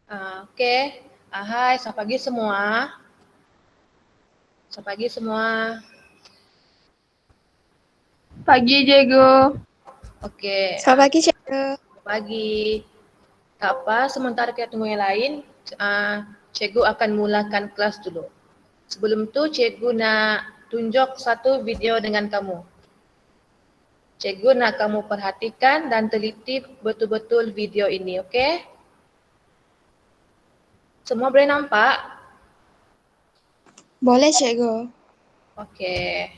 Oke. Hai, selamat pagi semua. Selamat pagi semua. Pagi, Diego. Oke, Selamat pagi, Cikgu. selamat pagi. Tak apa, sementara kita tunggu yang lain, cikgu akan mulakan kelas dulu. Sebelum tu, cikgu nak tunjuk satu video dengan kamu. Cikgu nak kamu perhatikan dan teliti betul-betul video ini, okey? Semua boleh nampak? Boleh, Cikgu. Okey.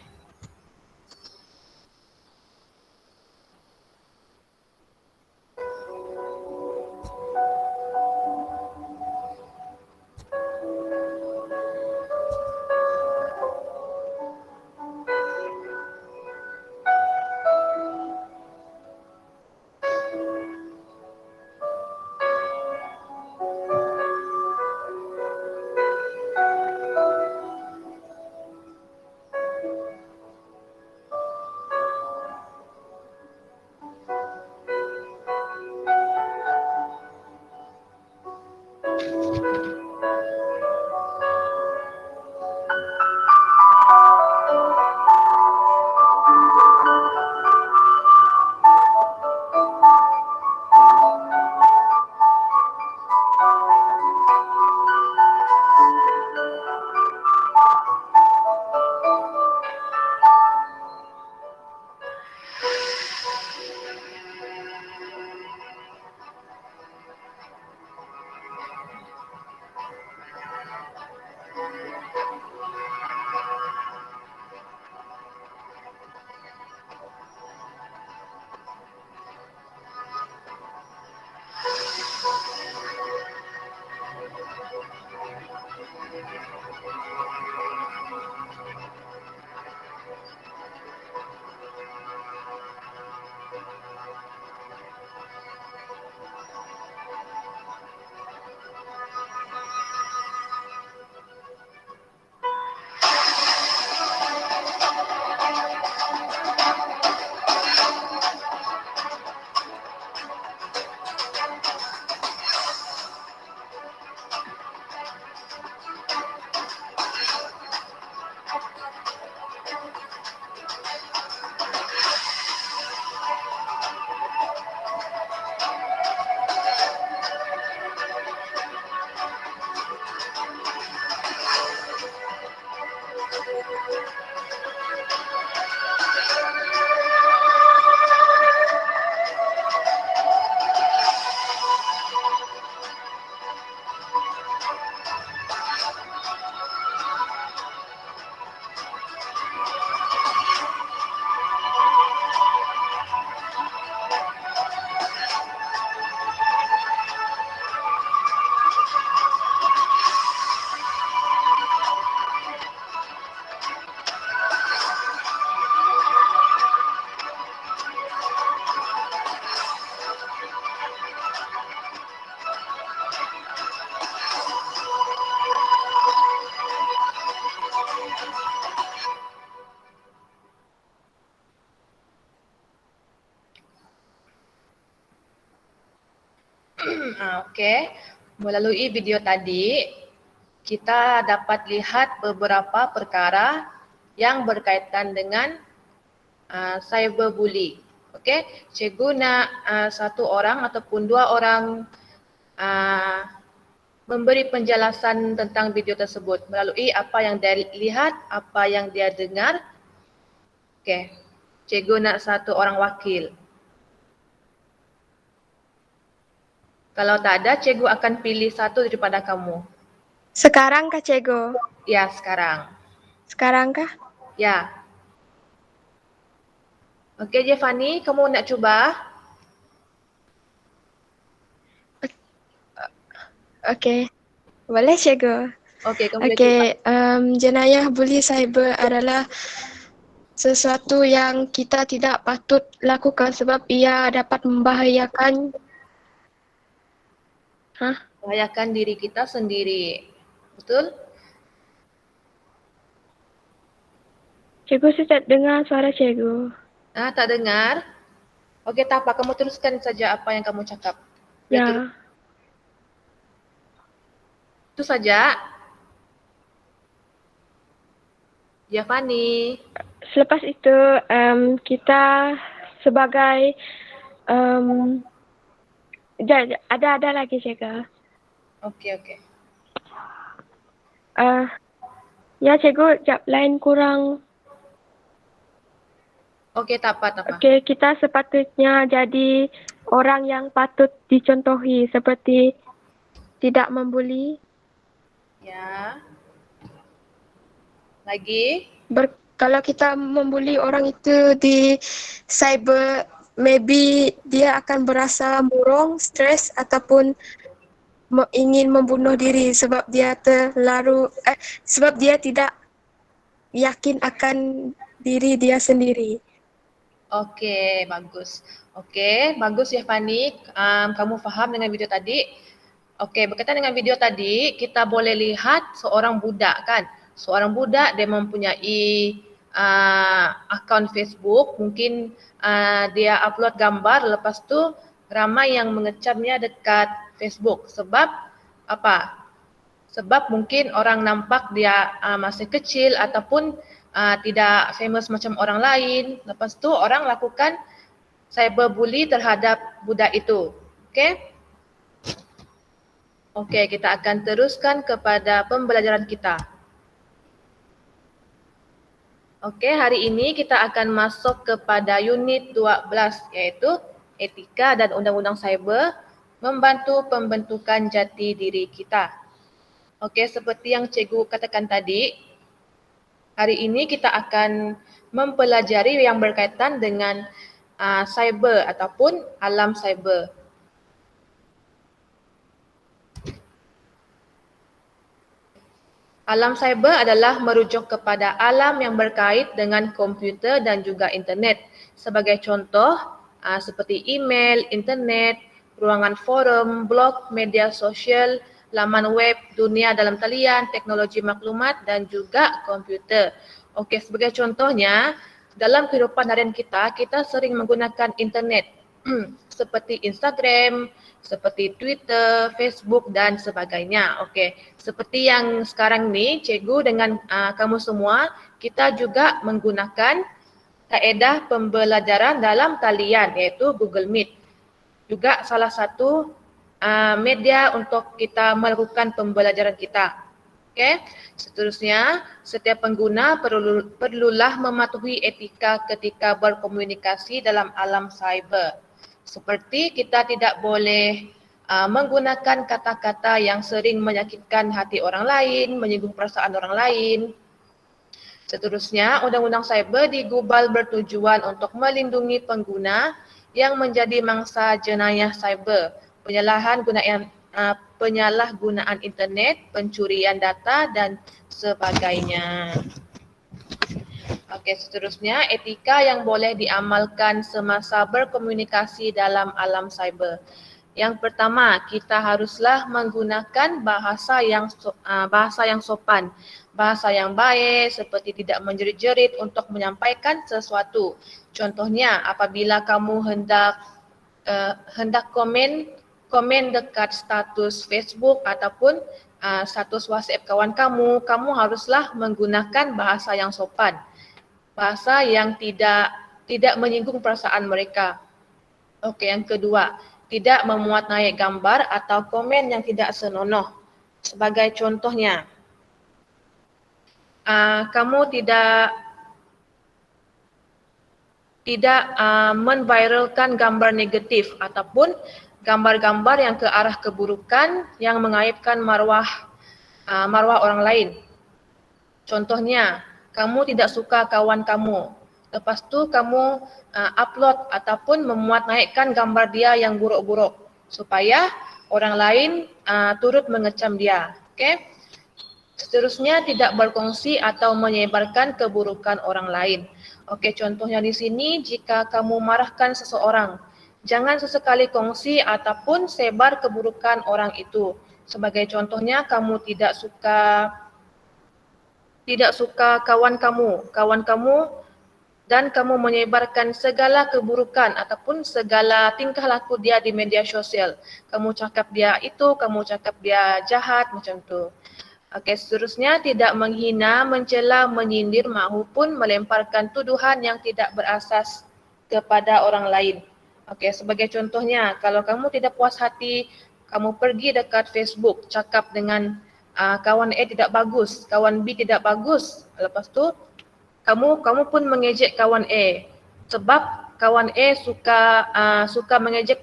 Okey. Melalui video tadi, kita dapat lihat beberapa perkara yang berkaitan dengan cyberbully. Okey, cikgu nak satu orang ataupun dua orang memberi penjelasan tentang video tersebut melalui apa yang dia lihat, apa yang dia dengar. Okey, cikgu nak satu orang wakil. Kalau tak ada, cikgu akan pilih satu daripada kamu. Sekarang kah, Cikgu? Ya, sekarang. Sekarang kah? Ya. Okey, Jefani, kamu nak cuba? Okey. Boleh, Cikgu. Okey, kamu boleh cuba. Jenayah buli cyber adalah sesuatu yang kita tidak patut lakukan sebab ia dapat membahayakan Bahayakan diri kita sendiri. Betul? Cikgu, saya tak dengar suara cikgu. Tak dengar? Okey, tak apa. Kamu teruskan saja apa yang kamu cakap. Boleh Ya. terus. Itu saja. Ya, Fani. Selepas itu kita sebagai ada lagi cikgu. Okey. Ya cikgu, jap lain kurang. Okey, tak apa. Okey, kita sepatutnya jadi orang yang patut dicontohi seperti tidak membuli. Ya. Lagi? Kalau kita membuli orang itu di cyber, maybe dia akan berasa murung, stres ataupun ingin membunuh diri sebab dia sebab dia tidak yakin akan diri dia sendiri. Okey, bagus. Okey, bagus ya Fani. Kamu faham dengan video tadi? Okey, berkaitan dengan video tadi, kita boleh lihat seorang budak kan. Seorang budak dia mempunyai akaun Facebook, mungkin dia upload gambar, lepas tu ramai yang mengecamnya dekat Facebook. Sebab apa? Sebab mungkin orang nampak dia masih kecil ataupun tidak famous macam orang lain. Lepas tu orang lakukan cyberbully terhadap budak itu. Okey? Okey, kita akan teruskan kepada pembelajaran kita. Okey, hari ini kita akan masuk kepada unit 12 iaitu etika dan undang-undang cyber membantu pembentukan jati diri kita. Okey, seperti yang cikgu katakan tadi, hari ini kita akan mempelajari yang berkaitan dengan cyber ataupun alam cyber. Alam cyber adalah merujuk kepada alam yang berkait dengan komputer dan juga internet. Sebagai contoh, seperti email, internet, ruangan forum, blog, media sosial, laman web, dunia dalam talian, teknologi maklumat dan juga komputer. Okey, sebagai contohnya, dalam kehidupan harian kita sering menggunakan internet seperti Instagram, seperti Twitter, Facebook dan sebagainya. Okey, seperti yang sekarang ni cikgu dengan kamu semua, kita juga menggunakan kaedah pembelajaran dalam talian iaitu Google Meet. Juga salah satu media untuk kita melakukan pembelajaran kita. Okey, seterusnya setiap pengguna perlulah mematuhi etika ketika berkomunikasi dalam alam cyber. Seperti kita tidak boleh menggunakan kata-kata yang sering menyakitkan hati orang lain, menyinggung perasaan orang lain. Seterusnya, undang-undang cyber digubal bertujuan untuk melindungi pengguna yang menjadi mangsa jenayah cyber, penyalahgunaan internet, pencurian data dan sebagainya. Okey, seterusnya etika yang boleh diamalkan semasa berkomunikasi dalam alam cyber. Yang pertama, kita haruslah menggunakan bahasa yang sopan, bahasa yang baik seperti tidak menjerit-jerit untuk menyampaikan sesuatu. Contohnya, apabila kamu hendak komen dekat status Facebook ataupun status WhatsApp kawan kamu, kamu haruslah menggunakan bahasa yang sopan. Bahasa yang tidak menyinggung perasaan mereka. Okey, yang kedua, tidak memuat naik gambar atau komen yang tidak senonoh. Sebagai contohnya, kamu tidak menviralkan gambar negatif ataupun gambar-gambar yang ke arah keburukan yang mengaibkan maruah orang lain. Contohnya, kamu tidak suka kawan kamu, lepas tu kamu upload ataupun memuat naikkan gambar dia yang buruk-buruk supaya orang lain turut mengecam dia. Okey. Seterusnya, tidak berkongsi atau menyebarkan keburukan orang lain. Okey, contohnya di sini, jika kamu marahkan seseorang, jangan sesekali kongsi ataupun sebar keburukan orang itu. Sebagai contohnya, kamu tidak suka kawan kamu dan kamu menyebarkan segala keburukan ataupun segala tingkah laku dia di media sosial. Kamu cakap dia itu, kamu cakap dia jahat, macam tu. Okey, seterusnya tidak menghina, mencela, menyindir maupun melemparkan tuduhan yang tidak berasas kepada orang lain. Okey, sebagai contohnya, kalau kamu tidak puas hati, kamu pergi dekat Facebook, cakap dengan kawan A tidak bagus, kawan B tidak bagus. Lepas tu kamu pun mengejek kawan A sebab kawan A suka mengejek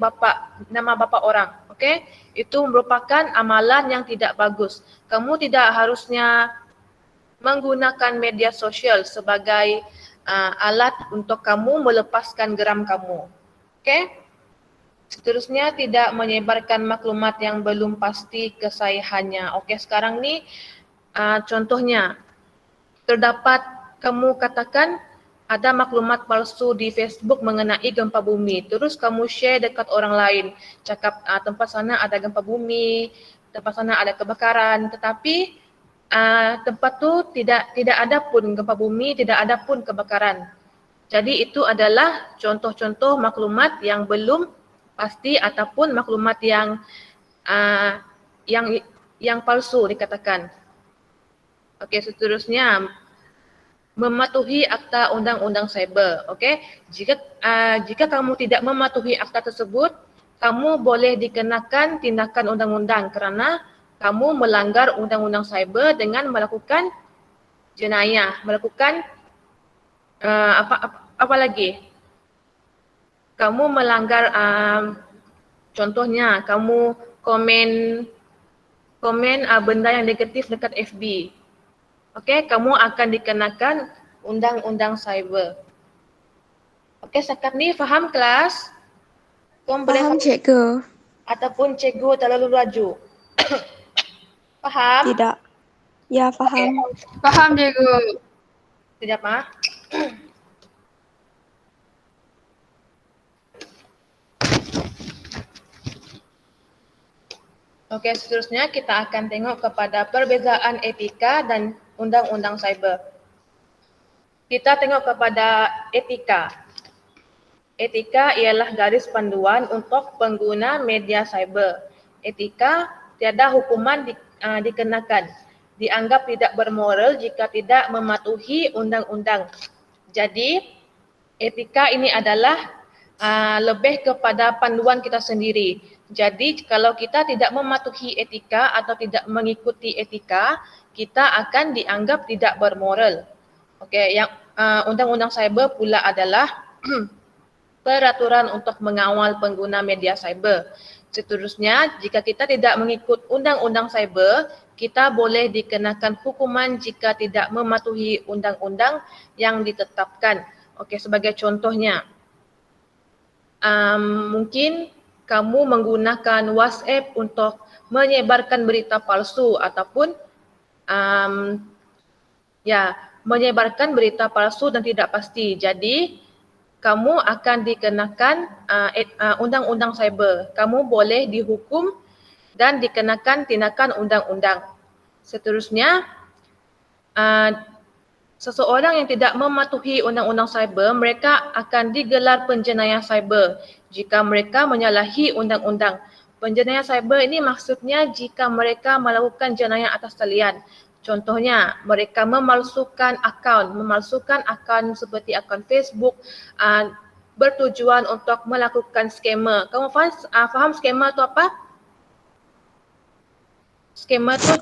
nama bapa orang. Okey? Itu merupakan amalan yang tidak bagus. Kamu tidak harusnya menggunakan media sosial sebagai alat untuk kamu melepaskan geram kamu. Okey? Seterusnya tidak menyebarkan maklumat yang belum pasti kesahihannya. Okey, sekarang ni contohnya terdapat kamu katakan ada maklumat palsu di Facebook mengenai gempa bumi. Terus kamu share dekat orang lain. Cakap tempat sana ada gempa bumi, tempat sana ada kebakaran. Tetapi tempat tu tidak ada pun gempa bumi, tidak ada pun kebakaran. Jadi itu adalah contoh-contoh maklumat yang belum pasti ataupun maklumat yang palsu dikatakan. Okey, seterusnya mematuhi Akta Undang-Undang Cyber. Okey, jika kamu tidak mematuhi akta tersebut, kamu boleh dikenakan tindakan undang-undang kerana kamu melanggar Undang-Undang Cyber dengan melakukan jenayah, melakukan apa lagi? Kamu melanggar contohnya kamu komen benda yang negatif dekat FB. Okey, kamu akan dikenakan Undang-Undang Cyber. Okey, setakat ni faham kelas? Kamu boleh Faham cikgu? ataupun cikgu terlalu laju? Faham? Tidak. Ya, faham. Faham cikgu. Sekejap Okey, seterusnya kita akan tengok kepada perbezaan etika dan Undang-Undang Cyber. Kita tengok kepada etika. Etika ialah garis panduan untuk pengguna media cyber. Etika tiada hukuman dikenakan. Dianggap tidak bermoral jika tidak mematuhi undang-undang. Jadi, etika ini adalah lebih kepada panduan kita sendiri. Jadi, kalau kita tidak mematuhi etika atau tidak mengikuti etika, kita akan dianggap tidak bermoral. Okey, yang Undang-Undang Cyber pula adalah peraturan untuk mengawal pengguna media cyber. Seterusnya, jika kita tidak mengikut Undang-Undang Cyber, kita boleh dikenakan hukuman jika tidak mematuhi undang-undang yang ditetapkan. Okey, sebagai contohnya, mungkin kamu menggunakan WhatsApp untuk menyebarkan berita palsu ataupun menyebarkan berita palsu dan tidak pasti. Jadi, kamu akan dikenakan Undang-Undang Cyber. Kamu boleh dihukum dan dikenakan tindakan undang-undang. Seterusnya, seseorang yang tidak mematuhi Undang-Undang Cyber, mereka akan digelar penjenayah cyber jika mereka menyalahi undang-undang. Penjenayah cyber ini maksudnya jika mereka melakukan jenayah atas talian. Contohnya, mereka memalsukan akaun seperti akaun Facebook bertujuan untuk melakukan skema. Kamu faham skema tu apa? Skema tu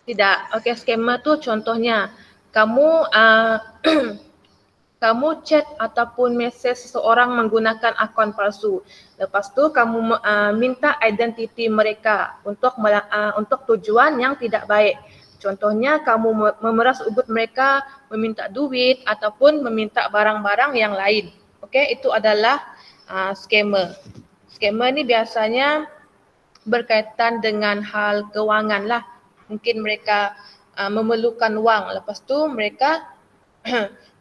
tidak. Okey, skema tu contohnya kamu kamu chat ataupun mesej seseorang menggunakan akaun palsu. Lepas tu kamu minta identiti mereka untuk tujuan yang tidak baik. Contohnya kamu memeras ubut mereka, meminta duit ataupun meminta barang-barang yang lain. Okey, itu adalah skema. Skema ni biasanya berkaitan dengan hal kewangan lah. Mungkin mereka memerlukan wang, lepas tu mereka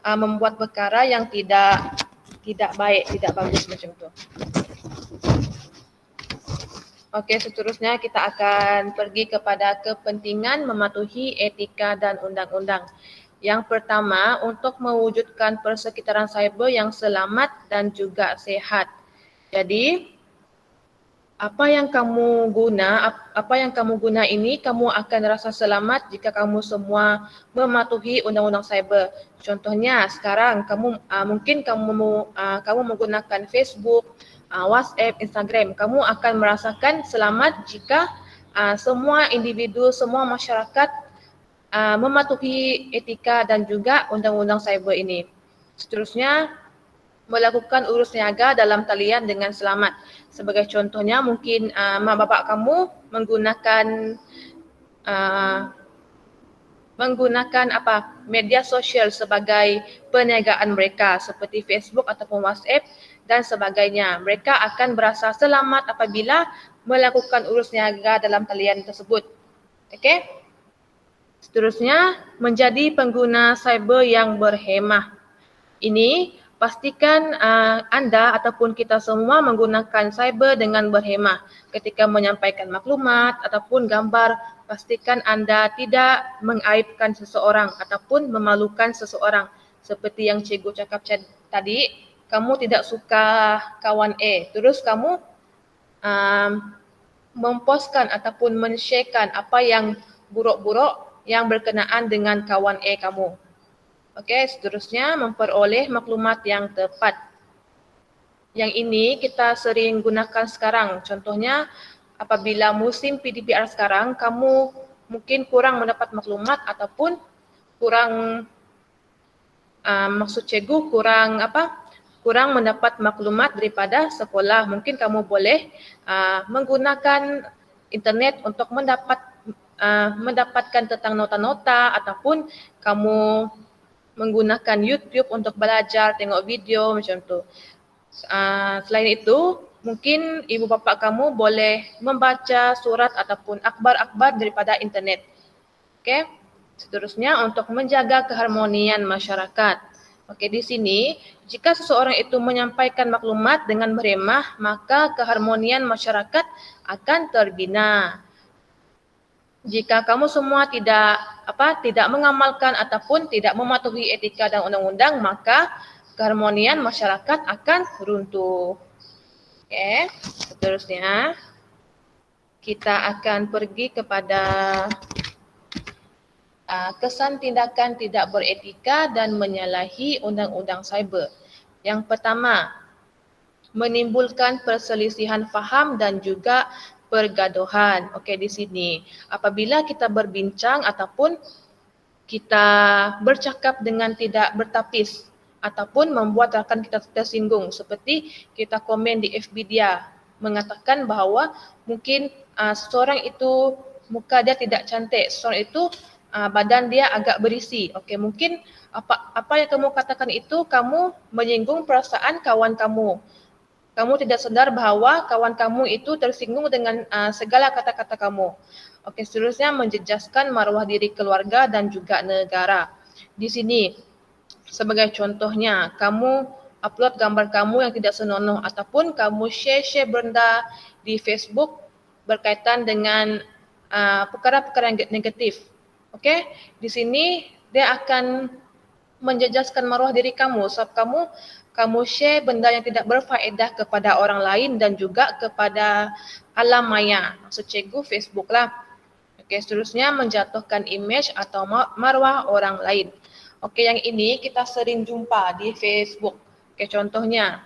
membuat perkara yang tidak baik, tidak bagus macam tu. Okey, seterusnya kita akan pergi kepada kepentingan mematuhi etika dan undang-undang. Yang pertama, untuk mewujudkan persekitaran cyber yang selamat dan juga sehat. Jadi, apa yang kamu guna ini, kamu akan rasa selamat jika kamu semua mematuhi undang-undang cyber. Contohnya, sekarang mungkin kamu menggunakan Facebook, WhatsApp, Instagram. Kamu akan merasakan selamat jika semua individu, semua masyarakat mematuhi etika dan juga undang-undang cyber ini. Seterusnya, melakukan urus niaga dalam talian dengan selamat. Sebagai contohnya, mungkin mak bapak kamu menggunakan media sosial sebagai perniagaan mereka seperti Facebook ataupun WhatsApp dan sebagainya. Mereka akan berasa selamat apabila melakukan urus niaga dalam talian tersebut. Okey? Seterusnya, menjadi pengguna cyber yang berhemah. Ini pastikan anda ataupun kita semua menggunakan cyber dengan berhemah. Ketika menyampaikan maklumat ataupun gambar, pastikan anda tidak mengaibkan seseorang ataupun memalukan seseorang. Seperti yang cikgu cakap tadi, kamu tidak suka kawan A, terus kamu mempostkan ataupun men-sharekan apa yang buruk-buruk yang berkenaan dengan kawan A kamu. Okey, seterusnya memperoleh maklumat yang tepat. Yang ini kita sering gunakan sekarang. Contohnya, apabila musim PDPR sekarang, kamu mungkin kurang mendapat maklumat ataupun kurang maksud cikgu kurang mendapat maklumat daripada sekolah. Mungkin kamu boleh menggunakan internet untuk mendapatkan tentang nota-nota ataupun kamu menggunakan YouTube untuk belajar, tengok video macam tu. Selain itu, mungkin ibu bapa kamu boleh membaca surat ataupun akhbar-akhbar daripada internet. Okey. Seterusnya, untuk menjaga keharmonian masyarakat. Okey, di sini jika seseorang itu menyampaikan maklumat dengan berhemah, maka keharmonian masyarakat akan terbina. Jika kamu semua tidak mengamalkan ataupun tidak mematuhi etika dan undang-undang, maka keharmonian masyarakat akan runtuh. Okey, seterusnya kita akan pergi kepada kesan tindakan tidak beretika dan menyalahi undang-undang cyber. Yang pertama, menimbulkan perselisihan faham dan juga pergaduhan. Okey, di sini apabila kita berbincang ataupun kita bercakap dengan tidak bertapis ataupun membuat rakan kita tersinggung, seperti kita komen di FB dia mengatakan bahawa mungkin seseorang itu muka dia tidak cantik, seseorang itu badan dia agak berisi. Okey, mungkin apa yang kamu katakan itu kamu menyinggung perasaan kawan kamu. Kamu tidak sedar bahawa kawan kamu itu tersinggung dengan segala kata-kata kamu. Okey, seterusnya menjejaskan maruah diri keluarga dan juga negara. Di sini, sebagai contohnya, kamu upload gambar kamu yang tidak senonoh ataupun kamu share benda di Facebook berkaitan dengan perkara-perkara yang negatif. Okey, di sini dia akan menjejaskan maruah diri kamu sebab kamu share benda yang tidak berfaedah kepada orang lain dan juga kepada alam maya. Maksud cikgu Facebook lah. Okey, seterusnya menjatuhkan imej atau maruah orang lain. Okey, yang ini kita sering jumpa di Facebook. Okey, contohnya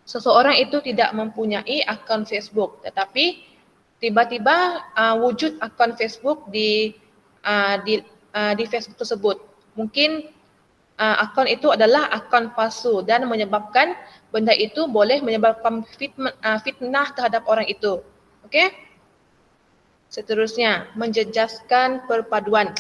seseorang itu tidak mempunyai akaun Facebook tetapi tiba-tiba wujud akaun Facebook di Facebook tersebut. Mungkin akaun itu adalah akaun palsu dan menyebabkan benda itu boleh menyebabkan fitnah terhadap orang itu. Okey? Seterusnya, menjejaskan perpaduan.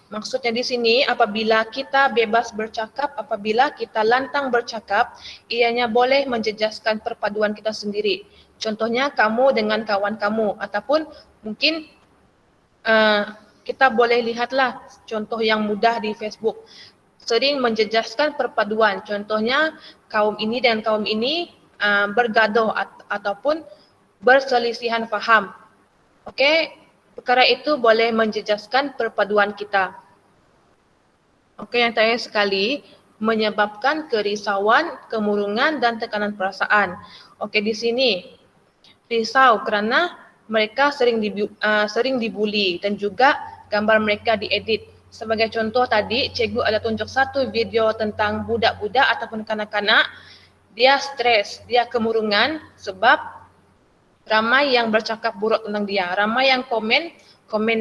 Maksudnya di sini apabila kita bebas bercakap, apabila kita lantang bercakap, ianya boleh menjejaskan perpaduan kita sendiri. Contohnya kamu dengan kawan kamu ataupun mungkin kita boleh lihatlah contoh yang mudah di Facebook. Sering menjejaskan perpaduan. Contohnya kaum ini dan kaum ini bergaduh ataupun berselisihan faham. Okey, perkara itu boleh menjejaskan perpaduan kita. Okey, yang terakhir sekali, menyebabkan kerisauan, kemurungan dan tekanan perasaan. Okey, di sini risau kerana mereka sering dibuli dan juga gambar mereka diedit. Sebagai contoh tadi, cikgu ada tunjuk satu video tentang budak-budak ataupun kanak-kanak, dia stres, dia kemurungan sebab ramai yang bercakap buruk tentang dia, ramai yang komen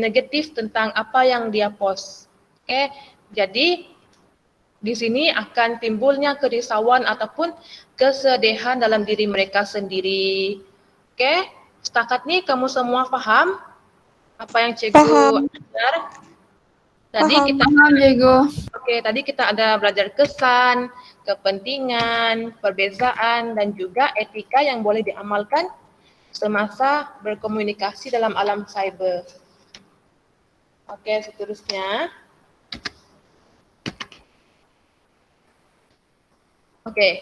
negatif tentang apa yang dia post. Okey, jadi di sini akan timbulnya kerisauan ataupun kesedihan dalam diri mereka sendiri. Okey, setakat ni kamu semua faham apa yang cikgu Faham. ajar? Faham. Paham, cikgu. Okey, tadi kita ada belajar kesan, kepentingan, perbezaan dan juga etika yang boleh diamalkan semasa berkomunikasi dalam alam cyber. Okey, seterusnya. Okey,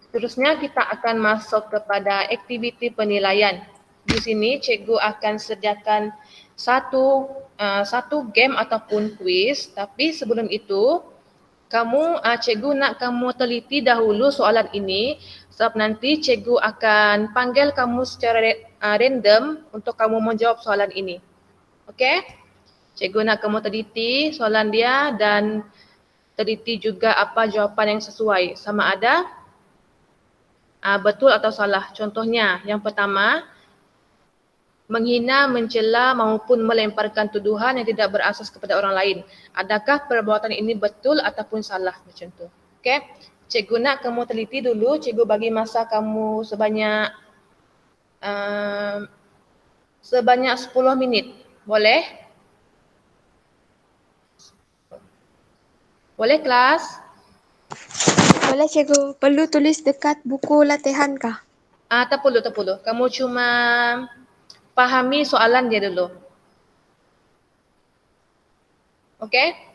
seterusnya kita akan masuk kepada aktiviti penilaian. Di sini cikgu akan sediakan satu game ataupun kuis, tapi sebelum itu cikgu nak kamu teliti dahulu soalan ini sebab nanti cikgu akan panggil kamu secara random untuk kamu menjawab soalan ini. Okey? Cikgu nak kamu teliti soalan dia dan teliti juga apa jawapan yang sesuai, sama ada betul atau salah. Contohnya, yang pertama, menghina, mencela maupun melemparkan tuduhan yang tidak berasas kepada orang lain. Adakah perbuatan ini betul ataupun salah macam tu? Okey. Cikgu nak kamu teliti dulu, cikgu bagi masa kamu sebanyak 10 minit. Boleh? Boleh kelas? Boleh cikgu. Perlu tulis dekat buku latihan kah? Tak perlu. Kamu cuma pahami soalan dia dulu. Okey?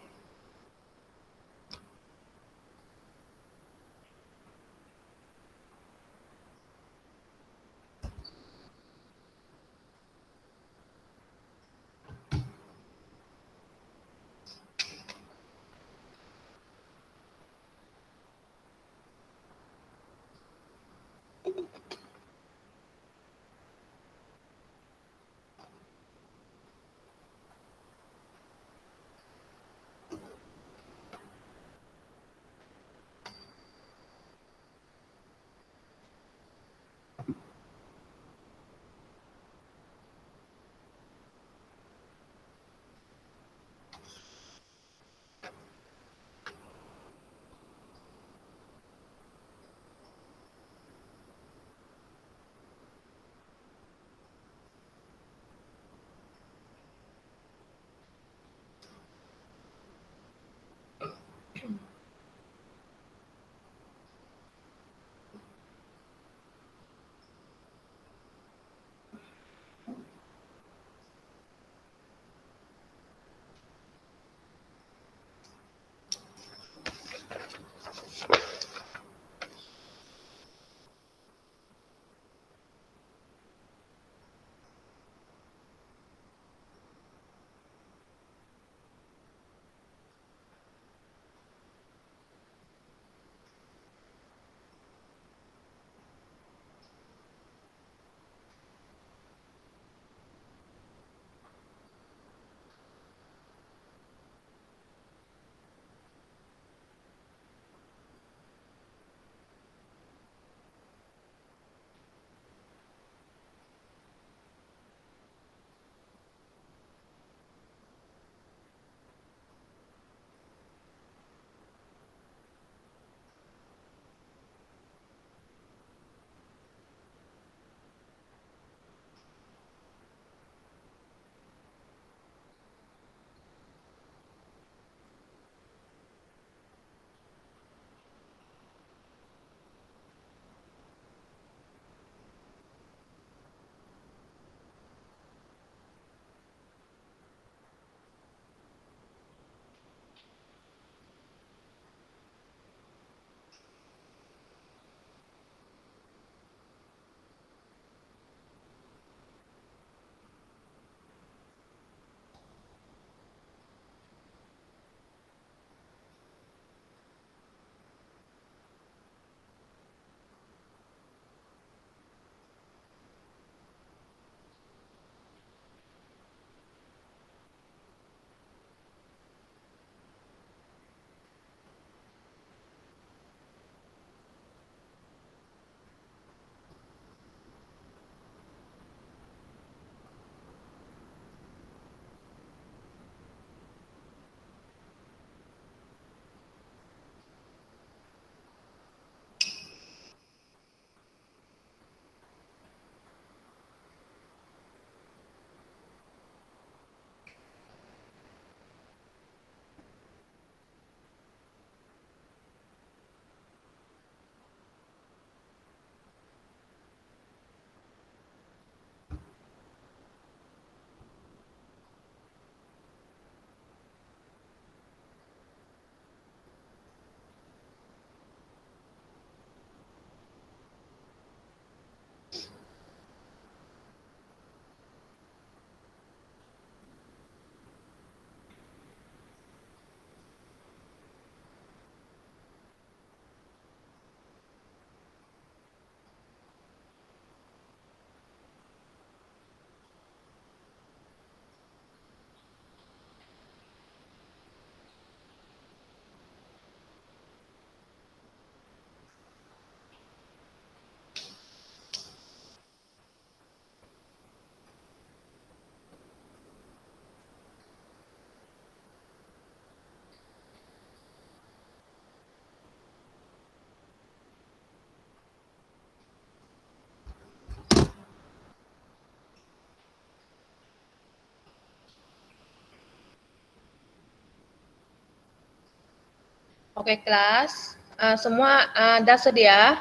Oke, kelas. Semua dah sedia?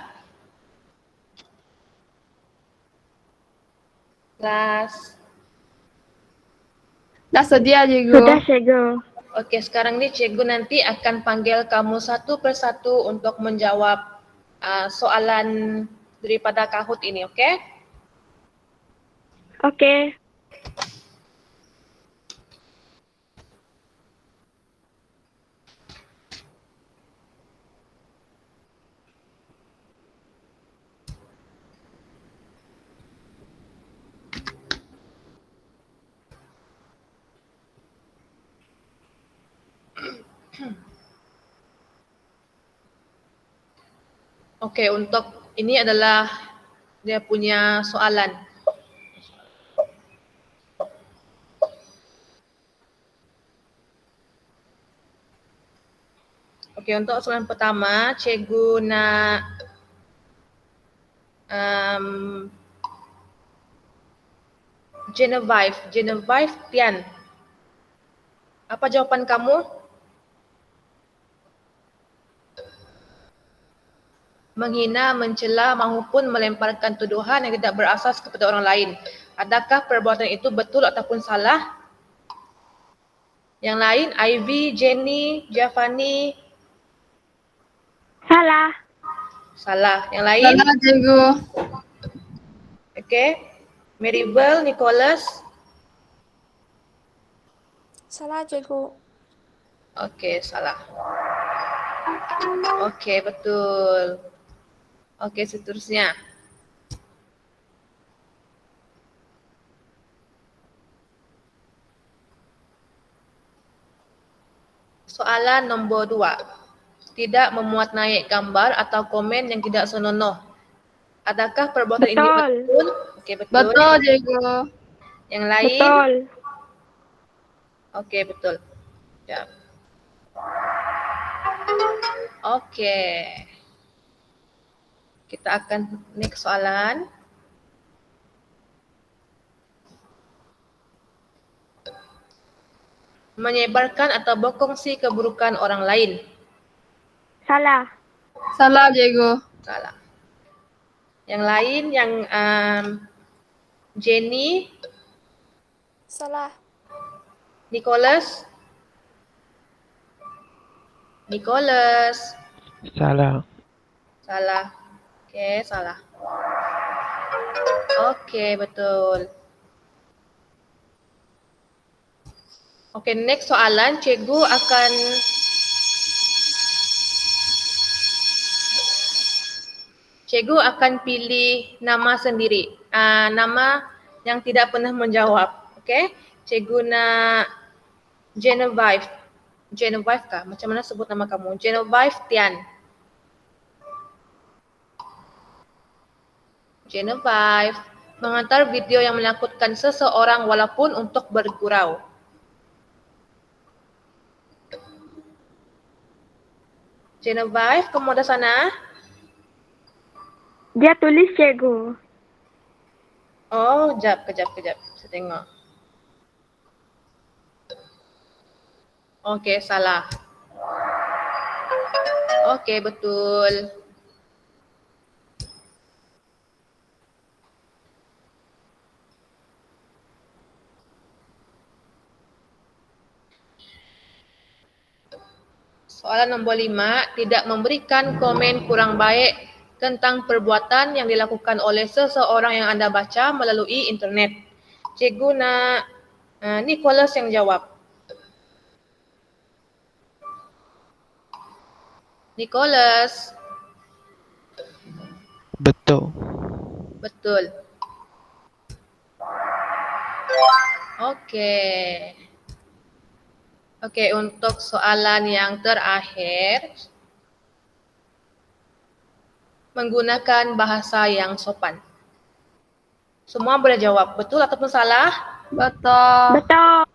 Kelas. Dah sedia, cikgu. Sudah, cikgu. Oke, sekarang ni cikgu nanti akan panggil kamu satu persatu untuk menjawab soalan daripada Kahoot ini, oke? Okey. Oke, untuk ini adalah dia punya soalan. Oke, untuk soalan pertama, cikgu nak Genevieve Tian. Apa jawapan kamu? Menghina, mencela maupun melemparkan tuduhan yang tidak berasas kepada orang lain. Adakah perbuatan itu betul ataupun salah? Yang lain, Ivy, Jenny, Javani. Salah. Salah. Yang lain? Salah, cikgu. Okey. Maribel, Nicholas. Salah, cikgu. Okey, salah. Okey, betul. Okey, seterusnya. Soalan nombor 2. Tidak memuat naik gambar atau komen yang tidak senonoh. Adakah perbuatan ini Betul. betul? Okey, betul. Betul, cikgu. Yang lain? Betul. Okey, betul. Sekejap. Okey. Kita akan next soalan. Menyebarkan atau berkongsi keburukan orang lain. Salah. Salah, cikgu. Salah. Yang lain, yang Jenny, Salah. Nicholas. Nicholas. Salah. Salah. Okey, salah. Okey, betul. Okey, next soalan. Cikgu akan pilih nama sendiri. Nama yang tidak pernah menjawab. Okey? Cikgu nak Genevieve. Genevieve kah? Macam mana sebut nama kamu? Genevieve Tian. Genevieve. Mengantar video yang menakutkan seseorang walaupun untuk bergurau. Genevieve, kamu ada sana? Dia tulis, cikgu. Oh, kejap. Saya tengok. Okey, salah. Okey, betul. Soalan nombor 5, tidak memberikan komen kurang baik tentang perbuatan yang dilakukan oleh seseorang yang anda baca melalui internet. Cikgu nak Nicholas yang jawab. Nicholas. Betul. Betul. Okey. Okey, untuk soalan yang terakhir. Menggunakan bahasa yang sopan. Semua boleh jawab betul ataupun salah? Betul. Betul.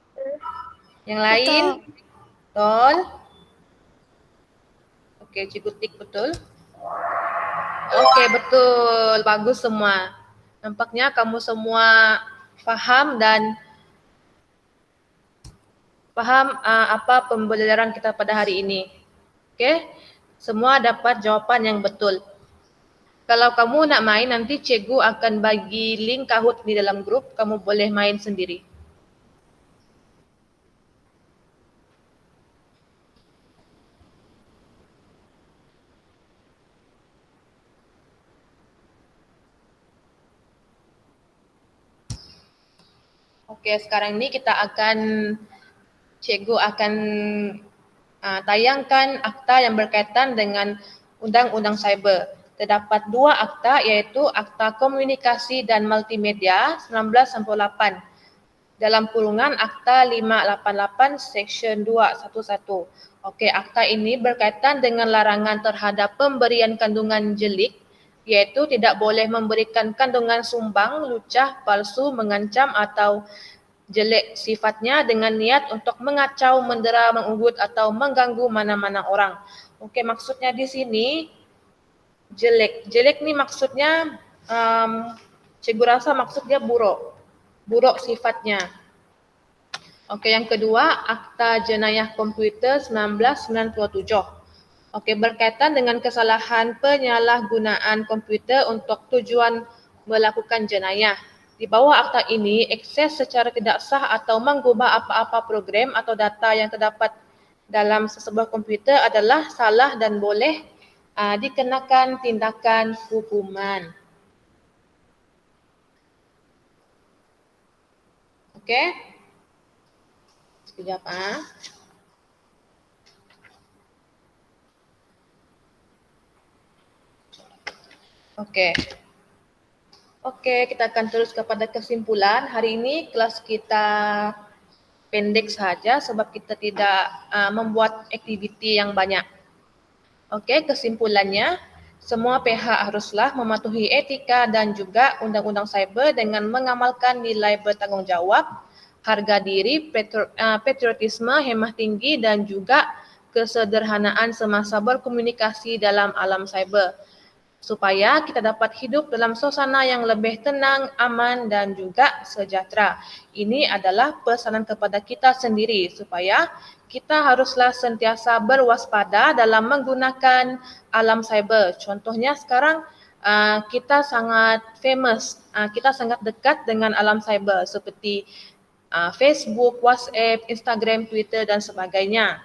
Yang lain? Betul. Okey, cikgu tik betul. Okey, betul. Bagus semua. Nampaknya kamu semua faham apa pembelajaran kita pada hari ini. Okey? Semua dapat jawapan yang betul. Kalau kamu nak main, nanti cikgu akan bagi link Kahoot di dalam grup. Kamu boleh main sendiri. Okey, sekarang ni cikgu akan tayangkan akta yang berkaitan dengan Undang-Undang Cyber. Terdapat 2 akta iaitu Akta Komunikasi dan Multimedia 1998 dalam kurungan Akta 588 Seksyen 211. Okey, akta ini berkaitan dengan larangan terhadap pemberian kandungan jelik iaitu tidak boleh memberikan kandungan sumbang, lucah, palsu, mengancam atau jelek sifatnya dengan niat untuk mengacau, mendera, mengunggut atau mengganggu mana-mana orang. Okey, maksudnya di sini jelek. Jelek ni maksudnya cikgu rasa maksudnya buruk. Buruk sifatnya. Okey, yang kedua, Akta Jenayah Komputer 1997. Okey, berkaitan dengan kesalahan penyalahgunaan komputer untuk tujuan melakukan jenayah. Di bawah akta ini, akses secara tidak sah atau mengubah apa-apa program atau data yang terdapat dalam sesebuah komputer adalah salah dan boleh dikenakan tindakan hukuman. Okey. Sekejap. Okey. Okey, kita akan terus kepada kesimpulan. Hari ini kelas kita pendek saja sebab kita tidak membuat aktiviti yang banyak. Okey, kesimpulannya, semua pihak haruslah mematuhi etika dan juga undang-undang cyber dengan mengamalkan nilai bertanggungjawab, harga diri, patriotisme, hemah tinggi dan juga kesederhanaan semasa berkomunikasi dalam alam cyber, supaya kita dapat hidup dalam suasana yang lebih tenang, aman dan juga sejahtera. Ini adalah pesanan kepada kita sendiri supaya kita haruslah sentiasa berwaspada dalam menggunakan alam cyber. Contohnya sekarang kita sangat famous, kita sangat dekat dengan alam cyber seperti Facebook, WhatsApp, Instagram, Twitter dan sebagainya.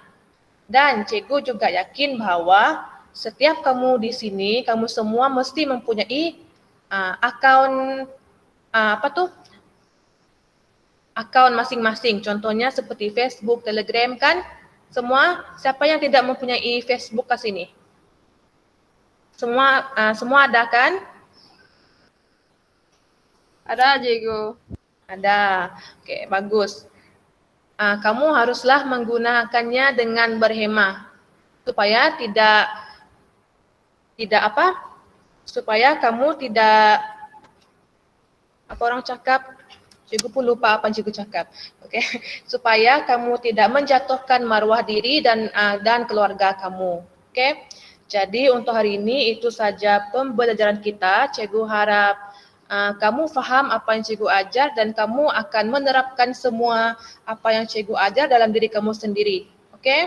Dan cikgu juga yakin bahawa setiap kamu di sini, kamu semua mesti mempunyai akaun akaun masing-masing. Contohnya seperti Facebook, Telegram kan? Siapa yang tidak mempunyai Facebook kat sini? Semua ada kan? Ada, cikgu. Ada. Okey, bagus. Kamu haruslah menggunakannya dengan berhemah supaya supaya kamu tidak orang cakap, cikgu pun lupa apa cikgu cakap. Okey, supaya kamu tidak menjatuhkan maruah diri dan keluarga kamu. Okey. Jadi untuk hari ini itu saja pembelajaran kita. Cikgu harap kamu faham apa yang cikgu ajar dan kamu akan menerapkan semua apa yang cikgu ajar dalam diri kamu sendiri. Okey?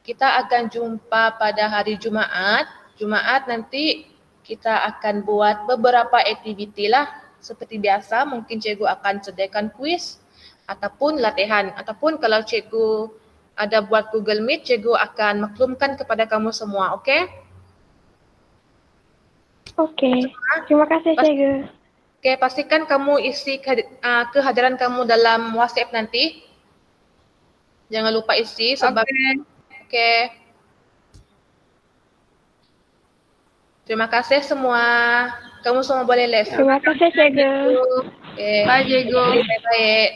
Kita akan jumpa pada hari Jumaat. Jumaat nanti kita akan buat beberapa aktiviti lah. Seperti biasa, mungkin cikgu akan sediakan kuis ataupun latihan. Ataupun kalau cikgu ada buat Google Meet, cikgu akan maklumkan kepada kamu semua. Okey? Okey. Terima kasih, cikgu. Okey, pastikan kamu isi kehadiran kamu dalam WhatsApp nanti. Jangan lupa isi sebab okey. Terima kasih semua. Kamu semua boleh left. Terima kasih, cikgu. Okay. Bye, cikgu. Baik-baik.